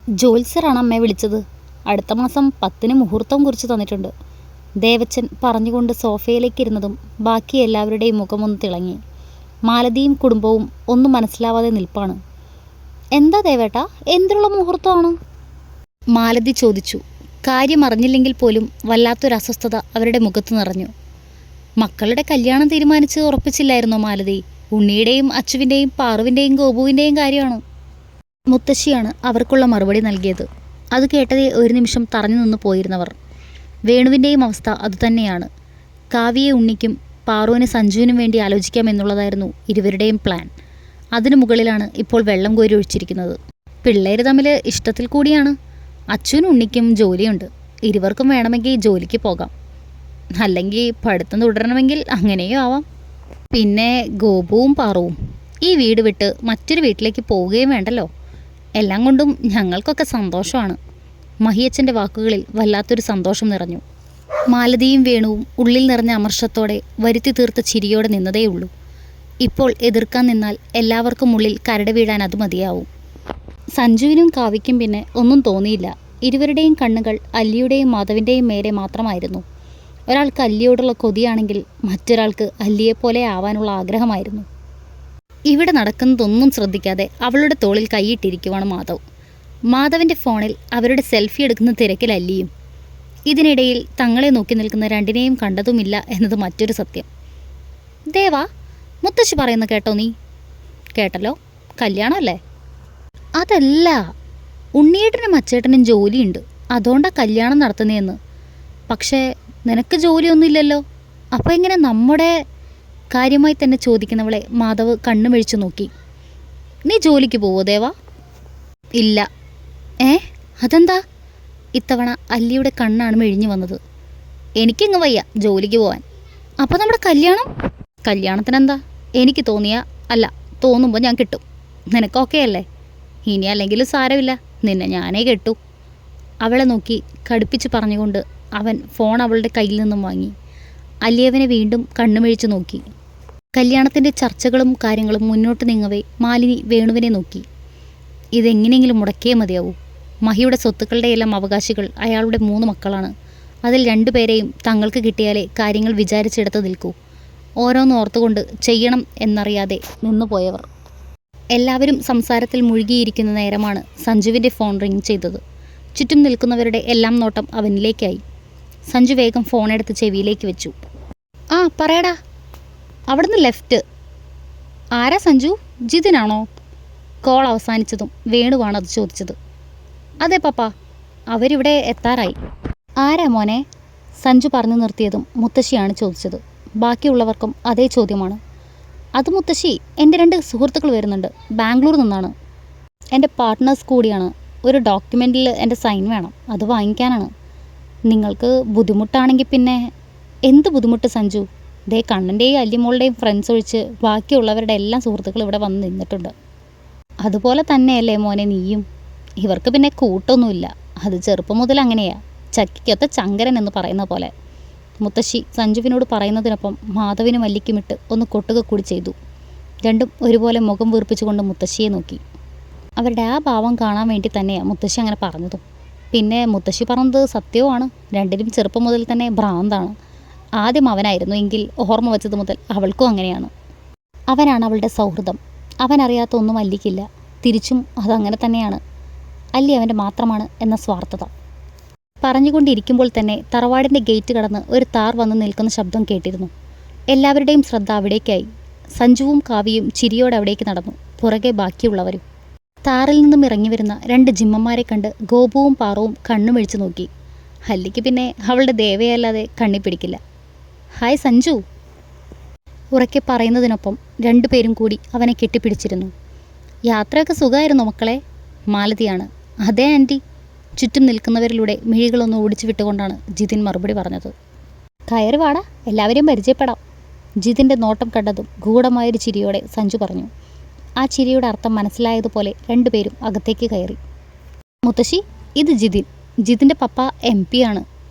ജോത്സ്യരാണ് അമ്മയെ വിളിച്ചത്. അടുത്ത മാസം 10-ന് മുഹൂർത്തം കുറിച്ച് തന്നിട്ടുണ്ട്. ദേവച്ചൻ പറഞ്ഞുകൊണ്ട് സോഫയിലേക്കിരുന്നതും ബാക്കി എല്ലാവരുടെയും മുഖമൊന്ന് തിളങ്ങി. മാലതിയും കുടുംബവും ഒന്നും മനസ്സിലാവാതെ നിൽപ്പാണ്. എന്താ ദേവേട്ടാ, എന്തിനുള്ള മുഹൂർത്തമാണ്? മാലതി ചോദിച്ചു. കാര്യം അറിഞ്ഞില്ലെങ്കിൽ പോലും വല്ലാത്തൊരു അസ്വസ്ഥത അവരുടെ മുഖത്ത് നിറഞ്ഞു. മക്കളുടെ കല്യാണം തീരുമാനിച്ച് ഉറപ്പിച്ചില്ലായിരുന്നോ മാലതി? ഉണ്ണിയുടെയും അച്ചുവിൻ്റെയും പാറുവിൻ്റെയും ഗോപുവിൻ്റെയും കാര്യമാണ്. മുത്തശ്ശിയാണ് അവർക്കുള്ള മറുപടി നൽകിയത്. അത് കേട്ടതേ ഒരു നിമിഷം തറഞ്ഞു നിന്ന് പോയിരുന്നവർ. വേണുവിൻ്റെയും അവസ്ഥ അതുതന്നെയാണ്. കാവ്യയെ ഉണ്ണിക്കും പാറുവിന് സഞ്ജുവിനും വേണ്ടി ആലോചിക്കാമെന്നുള്ളതായിരുന്നു ഇരുവരുടെയും പ്ലാൻ. അതിനു മുകളിലാണ് ഇപ്പോൾ വെള്ളം കോരി ഒഴിച്ചിരിക്കുന്നത്. പിള്ളേർ തമ്മിൽ ഇഷ്ടത്തിൽ കൂടിയാണ്. അച്ചുവിനും ഉണ്ണിക്കും ജോലിയുണ്ട്. ഇരുവർക്കും വേണമെങ്കിൽ ജോലിക്ക് പോകാം, അല്ലെങ്കിൽ പഠിത്തം തുടരണമെങ്കിൽ അങ്ങനെയും ആവാം. പിന്നെ ഗോപുവും പാറുവും ഈ വീട് വിട്ട് മറ്റൊരു വീട്ടിലേക്ക് പോവുകയും വേണ്ടല്ലോ. എല്ലാം കൊണ്ടും ഞങ്ങൾക്കൊക്കെ സന്തോഷമാണ്. മഹിയച്ചൻ്റെ വാക്കുകളിൽ വല്ലാത്തൊരു സന്തോഷം നിറഞ്ഞു. മാലതിയും വേണുവും ഉള്ളിൽ നിറഞ്ഞ അമർഷത്തോടെ വരുത്തി തീർത്ത ചിരിയോടെ നിന്നതേയുള്ളൂ. ഇപ്പോൾ എതിർക്കാൻ നിന്നാൽ എല്ലാവർക്കും ഉള്ളിൽ കരട് വീഴാൻ അത് മതിയാവും. സഞ്ജുവിനും കാവ്യയ്ക്കും പിന്നെ ഒന്നും തോന്നിയില്ല. ഇരുവരുടെയും കണ്ണുകൾ അല്ലിയുടെയും മാധവിൻ്റെയും മേലെ മാത്രമായിരുന്നു. ഒരാൾക്ക് അല്ലിയോടുള്ള കൊതിയാണെങ്കിൽ മറ്റൊരാൾക്ക് അല്ലിയെപ്പോലെ ആവാനുള്ള ആഗ്രഹമായിരുന്നു. ഇവിടെ നടക്കുന്നതൊന്നും ശ്രദ്ധിക്കാതെ അവളുടെ തോളിൽ കൈയിട്ടിരിക്കുവാണ് മാധവ്. മാധവിൻ്റെ ഫോണിൽ അവരുടെ സെൽഫി എടുക്കുന്ന തിരക്കിൽ അല്ലിയും. ഇതിനിടയിൽ തങ്ങളെ നോക്കി നിൽക്കുന്ന രണ്ടിനെയും കണ്ടതുമില്ല എന്നത് മറ്റൊരു സത്യം. ദേവാ, മുത്തശ്ശി പറയുന്ന കേട്ടോ നീ? കേട്ടല്ലോ, കല്യാണമല്ലേ? അതല്ല, ഉണ്ണിയേട്ടനും അച്ചേട്ടനും ജോലിയുണ്ട്, അതുകൊണ്ടാണ് കല്യാണം നടത്തുന്നതെന്ന്. പക്ഷേ നിനക്ക് ജോലിയൊന്നുമില്ലല്ലോ, അപ്പോൾ എങ്ങനെ നമ്മുടെ കാര്യമായി തന്നെ ചോദിക്കുന്നവളെ മാധവ് കണ്ണുമിഴിച്ചു നോക്കി. നീ ജോലിക്ക് പോവോ ദേവാ? ഇല്ല. അതെന്താ? ഇത്തവണ അല്ലിയുടെ കണ്ണാണ് മെഴിഞ്ഞു വന്നത്. എനിക്കിങ്ങ് വയ്യ ജോലിക്ക് പോവാൻ. അപ്പോൾ നമ്മുടെ കല്യാണത്തിനെന്താ? എനിക്ക് തോന്നുമ്പോൾ ഞാൻ കിട്ടും. നിനക്കൊക്കെ അല്ലേ? ഇനി അല്ലെങ്കിലും സാരമില്ല, നിന്നെ ഞാനേ കെട്ടു. അവളെ നോക്കി കടുപ്പിച്ച് പറഞ്ഞുകൊണ്ട് അവൻ ഫോൺ അവളുടെ കയ്യിൽ നിന്നും വാങ്ങി. അല്ലിയവനെ വീണ്ടും കണ്ണുമിഴിച്ചു നോക്കി. കല്യാണത്തിൻ്റെ ചർച്ചകളും കാര്യങ്ങളും മുന്നോട്ട് നീങ്ങവേ മാലിനി വേണുവിനെ നോക്കി. ഇതെങ്ങനെയെങ്കിലും മുടക്കിയേ മതിയാവൂ. മഹിയുടെ സ്വത്തുക്കളുടെ എല്ലാം അവകാശികൾ അയാളുടെ 3 മക്കളാണ്. അതിൽ 2 പേരെയും തങ്ങൾക്ക് കിട്ടിയാലേ കാര്യങ്ങൾ വിചാരിച്ചെടുത്ത് നിൽക്കൂ. ഓരോന്നോർത്തുകൊണ്ട് ചെയ്യണം എന്നറിയാതെ നിന്നുപോയവർ. എല്ലാവരും സംസാരത്തിൽ മുഴുകിയിരിക്കുന്ന നേരമാണ് സഞ്ജുവിൻ്റെ ഫോൺ റിങ് ചെയ്തത്. ചുറ്റും നിൽക്കുന്നവരുടെ എല്ലാം നോട്ടം അവനിലേക്കായി. സഞ്ജു വേഗം ഫോണെടുത്ത് ചെവിയിലേക്ക് വെച്ചു. ആ പറയടാ. അവിടുന്ന് ലെഫ്റ്റ്. ആരാ സഞ്ജു? ജിതിനാണോ? കോൾ അവസാനിച്ചതും വേണുവാണ് അത് ചോദിച്ചത്. അതെ പപ്പ, അവരിവിടെ എത്താറായി. ആരാ മോനെ? സഞ്ജു പറഞ്ഞു നിർത്തിയതും മുത്തശ്ശിയാണ് ചോദിച്ചത്. ബാക്കിയുള്ളവർക്കും അതേ ചോദ്യമാണ്. അത് മുത്തശ്ശി, എൻ്റെ 2 സുഹൃത്തുക്കൾ വരുന്നുണ്ട്, ബാംഗ്ലൂർ നിന്നാണ്. എൻ്റെ പാർട്ട്നേഴ്സ് കൂടിയാണ്. ഒരു ഡോക്യുമെൻറ്റിൽ എൻ്റെ സൈൻ വേണം, അത് വാങ്ങിക്കാനാണ്. നിങ്ങൾക്ക് ബുദ്ധിമുട്ടാണെങ്കിൽ പിന്നെ. എന്ത് ബുദ്ധിമുട്ട് സഞ്ജു? ദേ കണ്ണൻ്റെയും അല്ലിമോളുടെയും ഫ്രണ്ട്സ് ഒഴിച്ച് ബാക്കിയുള്ളവരുടെ എല്ലാ സുഹൃത്തുക്കളും ഇവിടെ വന്ന് നിന്നിട്ടുണ്ട്. അതുപോലെ തന്നെയല്ലേ മോനെ നീയും? ഇവർക്ക് പിന്നെ കൂട്ടൊന്നുമില്ല, അത് ചെറുപ്പം മുതൽ അങ്ങനെയാ. ചക്കിക്കൊത്ത ചങ്കരൻ എന്ന് പറയുന്ന പോലെ. മുത്തശ്ശി സഞ്ജുവിനോട് പറയുന്നതിനൊപ്പം മാധവിനും അല്ലിക്കുമിട്ട് ഒന്ന് കൊട്ടുക കൂടി ചെയ്തു. രണ്ടും ഒരുപോലെ മുഖം വീർപ്പിച്ചുകൊണ്ട് മുത്തശ്ശിയെ നോക്കി. അവരുടെ ആ ഭാവം കാണാൻ വേണ്ടി തന്നെയാണ് മുത്തശ്ശി അങ്ങനെ പറഞ്ഞതും. പിന്നെ മുത്തശ്ശി പറഞ്ഞത് സത്യവുമാണ്. രണ്ടിനും ചെറുപ്പം മുതൽ തന്നെ ഭ്രാന്താണ്. ആദ്യം അവനായിരുന്നു എങ്കിൽ ഓർമ്മ വെച്ചത് മുതൽ അവൾക്കും അങ്ങനെയാണ്. അവനാണ് അവളുടെ സൗഹൃദം. അവനറിയാത്ത ഒന്നും അല്ലിക്കില്ല. തിരിച്ചും അതങ്ങനെ തന്നെയാണ്. അല്ലി അവൻ്റെ മാത്രമാണ് എന്ന സ്വാർത്ഥത. പറഞ്ഞുകൊണ്ടിരിക്കുമ്പോൾ തന്നെ തറവാടിൻ്റെ ഗേറ്റ് കടന്ന് ഒരു താർ വന്ന് നിൽക്കുന്ന ശബ്ദം കേട്ടിരുന്നു. എല്ലാവരുടെയും ശ്രദ്ധ അവിടേക്കായി. സഞ്ജുവും കാവ്യയും ചിരിയോടെ അവിടേക്ക് നടന്നു, പുറകെ ബാക്കിയുള്ളവരും. താറിൽ നിന്നും ഇറങ്ങി വരുന്ന 2 ജിമ്മന്മാരെ കണ്ട് ഗോപുവും പാറുവും കണ്ണുമിഴിച്ചു നോക്കി. അല്ലിക്ക് പിന്നെ അവളുടെ ദേവയല്ലാതെ കണ്ണി പിടിക്കില്ല. ഹായ് സഞ്ജു, ഉറക്കെ പറയുന്നതിനൊപ്പം 2 പേരും കൂടി അവനെ കെട്ടിപ്പിടിച്ചിരുന്നു. യാത്രയൊക്കെ സുഖമായിരുന്നു മക്കളെ? മാലതിയാണ്. അതെ ആൻറ്റി. ചുറ്റും നിൽക്കുന്നവരിലൂടെ മിഴികളൊന്ന് ഓടിച്ചു വിട്ടുകൊണ്ടാണ് ജിതിൻ മറുപടി പറഞ്ഞത്. കയറി വാടാ, എല്ലാവരെയും പരിചയപ്പെടാം. ജിതിൻ്റെ നോട്ടം കണ്ടതും ഗൂഢമായൊരു ചിരിയോടെ സഞ്ജു പറഞ്ഞു. ആ ചിരിയുടെ അർത്ഥം മനസ്സിലായതുപോലെ 2 പേരും അകത്തേക്ക് കയറി. മുത്തശ്ശി, ഇത് ജിതിൻ. ജിതിൻ്റെ പപ്പ MP ആണ്.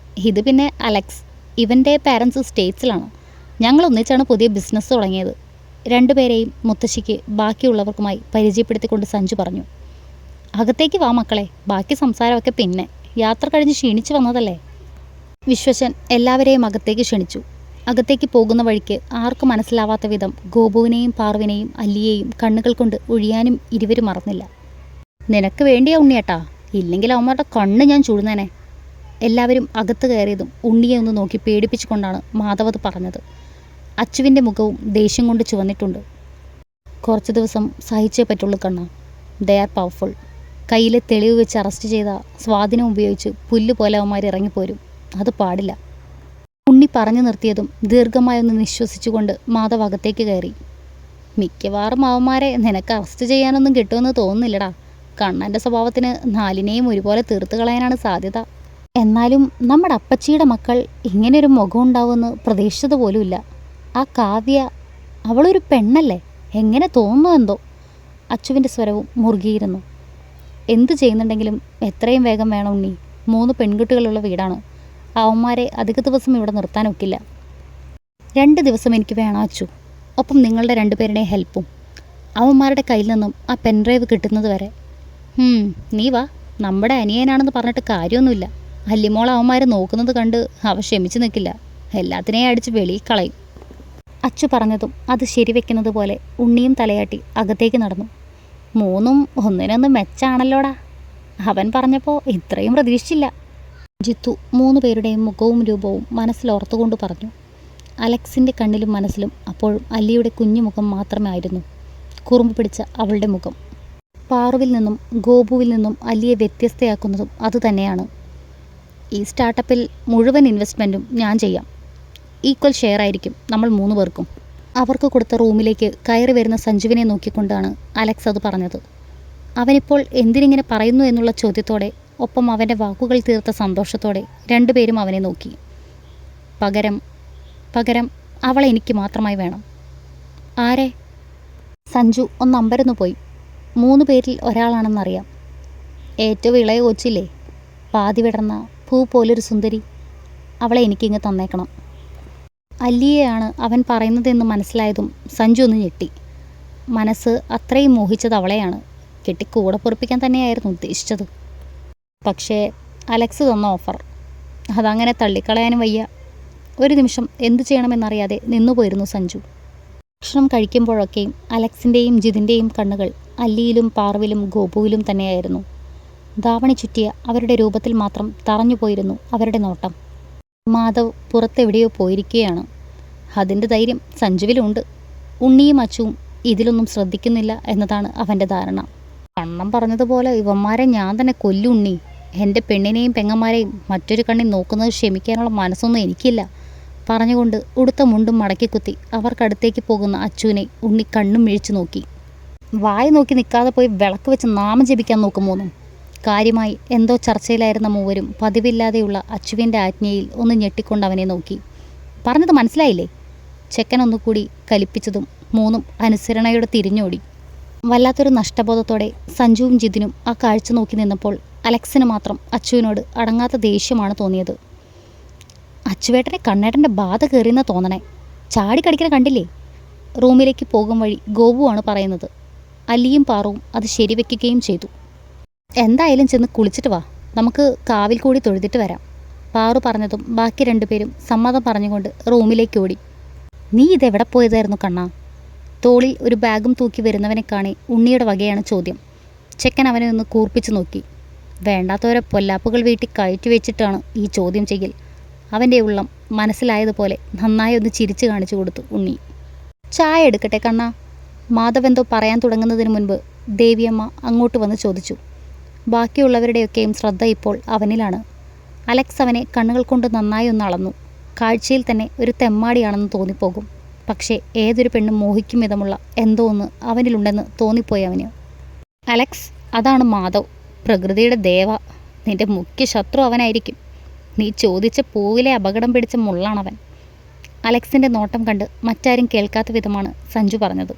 ഇത് പിന്നെ അലക്സ്. ഇവൻ്റെ പാരൻസ് സ്റ്റേറ്റ്സിലാണ്. ഞങ്ങൾ ഒന്നിച്ചാണ് പുതിയ ബിസിനസ് തുടങ്ങിയത്. 2 പേരെയും മുത്തശ്ശിക്ക് ബാക്കിയുള്ളവർക്കുമായി പരിചയപ്പെടുത്തിക്കൊണ്ട് സഞ്ജു പറഞ്ഞു. അകത്തേക്ക് വാ മക്കളെ, ബാക്കി സംസാരമൊക്കെ പിന്നെ. യാത്ര കഴിഞ്ഞ് ക്ഷീണിച്ച് വന്നതല്ലേ. വിശ്വശൻ എല്ലാവരെയും അകത്തേക്ക് ക്ഷണിച്ചു. അകത്തേക്ക് പോകുന്ന വഴിക്ക് ആർക്കും മനസ്സിലാവാത്ത വിധം ഗോപുവിനെയും പാർവിനെയും അല്ലിയെയും കണ്ണുകൾ കൊണ്ട് ഒഴിയാനും ഇരുവരും മറന്നില്ല. നിനക്ക് വേണ്ടിയാ ഉണ്ണിയേട്ടാ, ഇല്ലെങ്കിൽ അവന്മാരുടെ കണ്ണ് ഞാൻ ചുഴുന്നേനെ. എല്ലാവരും അകത്ത് കയറിയതും ഉണ്ണിയെ ഒന്ന് നോക്കി പേടിപ്പിച്ചുകൊണ്ടാണ് മാധവത് പറഞ്ഞത്. അച്ചുവിൻ്റെ മുഖവും ദേഷ്യം കൊണ്ട് ചുവന്നിട്ടുണ്ട്. കുറച്ച് ദിവസം സഹിച്ചേ പറ്റുള്ളൂ കണ്ണ. They are powerful. കയ്യിലെ തെളിവ് വെച്ച് അറസ്റ്റ് ചെയ്ത സ്വാധീനം ഉപയോഗിച്ച് പുല്ല് പോലെ അവന്മാർ ഇറങ്ങിപ്പോരും. അത് പാടില്ല. ഉണ്ണി പറഞ്ഞു നിർത്തിയതും ദീർഘമായൊന്ന് നിശ്വസിച്ചുകൊണ്ട് മാധവ് അകത്തേക്ക് കയറി. മിക്കവാറും അവന്മാരെ നിനക്ക് അറസ്റ്റ് ചെയ്യാനൊന്നും കിട്ടുമെന്ന് തോന്നുന്നില്ലടാ. കണ്ണൻ്റെ സ്വഭാവത്തിന് നാലിനെയും ഒരുപോലെ തീർത്ത് കളയാനാണ് സാധ്യത. എന്നാലും നമ്മുടെ അപ്പച്ചിയുടെ മക്കൾ ഇങ്ങനെയൊരു മുഖം ഉണ്ടാവുമെന്ന് പ്രതീക്ഷിച്ചത് പോലുമില്ല. ആ കാവ്യ, അവളൊരു പെണ്ണല്ലേ, എങ്ങനെ തോന്നുന്നു എന്തോ. അച്ചുവിൻ്റെ സ്വരവും മുറുകിയിരുന്നു. എന്തു ചെയ്യുന്നുണ്ടെങ്കിലും എത്രയും വേഗം വേണം ഉണ്ണി. 3 പെൺകുട്ടികളുള്ള വീടാണ്. അവന്മാരെ അധിക ദിവസം ഇവിടെ നിർത്താനൊക്കില്ല. 2 ദിവസം എനിക്ക് വേണം അച്ചു, ഒപ്പം നിങ്ങളുടെ 2 പേരുടെയും ഹെൽപ്പും. അവന്മാരുടെ കയ്യിൽ നിന്നും ആ പെൻഡ്രൈവ് കിട്ടുന്നത് വരെ. നീ വാ, നമ്മുടെ അനിയനാണെന്ന് പറഞ്ഞിട്ട് കാര്യമൊന്നുമില്ല. അല്ലിമോൾ അവന്മാർ നോക്കുന്നത് കണ്ട് അവ ക്ഷമിച്ചു നിൽക്കില്ല. എല്ലാത്തിനെയും അടിച്ച് വെളിയിൽ കളയും. അച്ചു പറഞ്ഞതും അത് ശരിവെക്കുന്നത് പോലെ ഉണ്ണിയും തലയാട്ടി അകത്തേക്ക് നടന്നു. 3ഉം ഒന്നിനൊന്ന് മെച്ചാണല്ലോടാ. അവൻ പറഞ്ഞപ്പോൾ ഇത്രയും പ്രതീക്ഷിച്ചില്ല. ജിത്തു 3 പേരുടെയും മുഖവും രൂപവും മനസ്സിലോർത്തുകൊണ്ട് പറഞ്ഞു. അലക്സിൻ്റെ കണ്ണിലും മനസ്സിലും അപ്പോഴും അല്ലിയുടെ കുഞ്ഞുമുഖം മാത്രമേ ആയിരുന്നു. കുറുമ്പ് പിടിച്ച അവളുടെ മുഖം. പാറുവിൽ നിന്നും ഗോപുവിൽ നിന്നും അല്ലിയെ വ്യത്യസ്തയാക്കുന്നതും അതുതന്നെയാണ്. ഈ സ്റ്റാർട്ടപ്പിൽ മുഴുവൻ ഇൻവെസ്റ്റ്മെൻറ്റും ഞാൻ ചെയ്യാം. ഈക്വൽ ഷെയർ ആയിരിക്കും നമ്മൾ 3 പേർക്കും. അവർക്ക് കൊടുത്ത റൂമിലേക്ക് കയറി വരുന്ന സഞ്ജുവിനെ നോക്കിക്കൊണ്ടാണ് അലക്സ് അത് പറഞ്ഞത്. അവനിപ്പോൾ എന്തിനിങ്ങനെ പറയുന്നു എന്നുള്ള ചോദ്യത്തോടെ, ഒപ്പം അവൻ്റെ വാക്കുകൾ തീർത്ത സന്തോഷത്തോടെ 2 പേരും അവനെ നോക്കി. പകരം അവളെ എനിക്ക് മാത്രമായി വേണം. ആരെ? സഞ്ജു ഒന്ന് അമ്പരന്നു പോയി. 3 പേരിൽ ഒരാളാണെന്നറിയാം. ഏറ്റവും ഇളയ കൊച്ചില്ലേ, പാതി വിടർന്ന പൂ പോലൊരു സുന്ദരി. അവളെ എനിക്കിങ്ങ് തന്നേക്കണം. അല്ലിയെയാണ് അവൻ പറയുന്നതെന്ന് മനസ്സിലായതും സഞ്ജു ഒന്ന് ഞെട്ടി. മനസ്സ് അത്രയും മോഹിച്ചത് അവളെയാണ്. കെട്ടി കൂടെ പൊറപ്പിക്കാൻ തന്നെയായിരുന്നു ഉദ്ദേശിച്ചത്. പക്ഷേ അലക്സ് തന്ന ഓഫർ, അതങ്ങനെ തള്ളിക്കളയാനും വയ്യ. ഒരു നിമിഷം എന്തു ചെയ്യണമെന്നറിയാതെ നിന്നുപോയിരുന്നു സഞ്ജു. ഭക്ഷണം കഴിക്കുമ്പോഴൊക്കെയും അലക്സിൻ്റെയും ജിതിൻ്റെയും കണ്ണുകൾ അല്ലിയിലും പാർവിലും ഗോപുവിലും തന്നെയായിരുന്നു. ധാവണി ചുറ്റിയ അവരുടെ രൂപത്തിൽ മാത്രം തറഞ്ഞുപോയിരുന്നു അവരുടെ നോട്ടം. മാധവ് പുറത്തെവിടെയോ പോയിരിക്കുകയാണ്. അതിൻ്റെ ധൈര്യം സഞ്ജുവിലുണ്ട്. ഉണ്ണിയും അച്ചുവും ഇതിലൊന്നും ശ്രദ്ധിക്കുന്നില്ല എന്നതാണ് അവൻ്റെ ധാരണ. കണ്ണം പറഞ്ഞതുപോലെ ഇവന്മാരെ ഞാൻ തന്നെ കൊല്ലുണ്ണി. എൻ്റെ പെണ്ണിനെയും പെങ്ങന്മാരെയും മറ്റൊരു കണ്ണിൽ നോക്കുന്നത് ക്ഷമിക്കാനുള്ള മനസ്സൊന്നും എനിക്കില്ല. പറഞ്ഞുകൊണ്ട് ഉടുത്ത മുണ്ടും മടക്കിക്കുത്തി അവർക്കടുത്തേക്ക് പോകുന്ന അച്ചുവിനെ ഉണ്ണി കണ്ണും മിഴിച്ചു നോക്കി. വായ നോക്കി നിൽക്കാതെ പോയി വിളക്ക് വെച്ച് നാമം ജപിക്കാൻ നോക്കുമോന്നും. കാര്യമായി എന്തോ ചർച്ചയിലായിരുന്ന മൂവരും പതിവില്ലാതെയുള്ള അച്ചുവിൻ്റെ ആജ്ഞയിൽ ഒന്ന് ഞെട്ടിക്കൊണ്ട് അവനെ നോക്കി. പറഞ്ഞത് മനസ്സിലായില്ലേ? ചെക്കൻ ഒന്നുകൂടി കലിപ്പിച്ചതും 3ഉം അനുസരണയോടെ തിരിഞ്ഞോടി. വല്ലാത്തൊരു നഷ്ടബോധത്തോടെ സഞ്ജുവും ജിതിനും ആ കാഴ്ച നോക്കി നിന്നപ്പോൾ അലക്സിന് മാത്രം അച്ചുവിനോട് അടങ്ങാത്ത ദേഷ്യമാണ് തോന്നിയത്. അച്ചുവേട്ടനെ കണ്ണേട്ടൻ്റെ ബാധ കയറിയെന്ന് തോന്നണേ. ചാടി കടിക്കണ കണ്ടില്ലേ? റൂമിലേക്ക് പോകും വഴി ഗോപുവാണ് പറയുന്നത്. അല്ലിയും പാറുവും അത് ശരിവെക്കുകയും ചെയ്തു. എന്തായാലും ചെന്ന് കുളിച്ചിട്ട് വാ, നമുക്ക് കാവിൽ കൂടി തൊഴുതിട്ട് വരാം. പാറു പറഞ്ഞതും ബാക്കി 2 പേരും സമ്മതം പറഞ്ഞുകൊണ്ട് റൂമിലേക്ക് ഓടി. നീ ഇതെവിടെ പോയതായിരുന്നു കണ്ണാ? തോളിൽ ഒരു ബാഗും തൂക്കി വരുന്നവനെ കാണി ഉണ്ണിയുടെ വകയാണ് ചോദ്യം. ചെക്കൻ അവനെ ഒന്ന് കൂർപ്പിച്ചു നോക്കി. വേണ്ടാത്തവരെ പൊല്ലാപ്പുകൾ വീട്ടിൽ കയറ്റി വെച്ചിട്ടാണ് ഈ ചോദ്യം ചെയ്യൽ. അവൻ്റെ ഉള്ളം മനസ്സിലായതുപോലെ നന്നായി ഒന്ന് ചിരിച്ചു കാണിച്ചു കൊടുത്തു ഉണ്ണി. ചായ എടുക്കട്ടെ കണ്ണാ? മാധവ് എന്തോ പറയാൻ തുടങ്ങുന്നതിന് മുൻപ് ദേവിയമ്മ അങ്ങോട്ട് വന്ന് ചോദിച്ചു. ബാക്കിയുള്ളവരുടെയൊക്കെയും ശ്രദ്ധ ഇപ്പോൾ അവനിലാണ്. അലക്സ് അവനെ കണ്ണുകൾ കൊണ്ട് നന്നായി ഒന്ന് അളന്നു. കാഴ്ചയിൽ തന്നെ ഒരു തെമ്മാടിയാണെന്ന് തോന്നിപ്പോകും. പക്ഷേ ഏതൊരു പെണ്ണും മോഹിക്കും വിധമുള്ള എന്തോ ഒന്ന് അവനിലുണ്ടെന്ന് തോന്നിപ്പോയി അവന്. അലക്സ്, അതാണ് മാധവ്, പ്രകൃതിയുടെ ദേവ. നിന്റെ മുഖ്യ ശത്രു അവനായിരിക്കും. നീ ചോദിച്ച പൂവിലെ അപകടം പിടിച്ച മുള്ളാണവൻ. അലക്സിൻ്റെ നോട്ടം കണ്ട് മറ്റാരും കേൾക്കാത്ത വിധമാണ് സഞ്ജു പറഞ്ഞത്.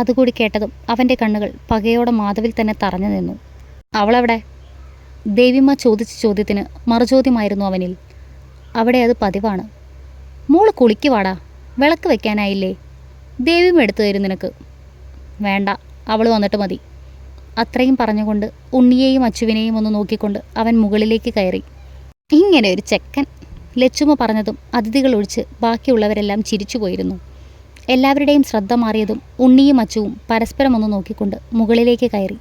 അതുകൂടി കേട്ടതും അവൻ്റെ കണ്ണുകൾ പകയോടെ മാധവിൽ തന്നെ തറഞ്ഞു നിന്നു. അവളെവിടെ? ദേവിമ്മ ചോദിച്ച ചോദ്യത്തിന് മറുചോദ്യമായിരുന്നു അവനിൽ. അവിടെ അത് പതിവാണ്. മോള് കുളിക്കുവാടാ, വിളക്ക് വെക്കാനായില്ലേ? ദേവിമ്മ എടുത്തു തരും നിനക്ക്. വേണ്ട, അവൾ വന്നിട്ട് മതി. അത്രയും പറഞ്ഞുകൊണ്ട് ഉണ്ണിയെയും അച്ചുവിനെയും ഒന്ന് നോക്കിക്കൊണ്ട് അവൻ മുകളിലേക്ക് കയറി. ഇങ്ങനെ ഒരു ചെക്കൻ, ലച്ചുമ്മ പറഞ്ഞതും അതിഥികൾ ഒഴിച്ച് ബാക്കിയുള്ളവരെല്ലാം ചിരിച്ചുപോയിരുന്നു. എല്ലാവരുടെയും ശ്രദ്ധ മാറിയതും ഉണ്ണിയും അച്ചുവും പരസ്പരം ഒന്ന് നോക്കിക്കൊണ്ട് മുകളിലേക്ക് കയറി.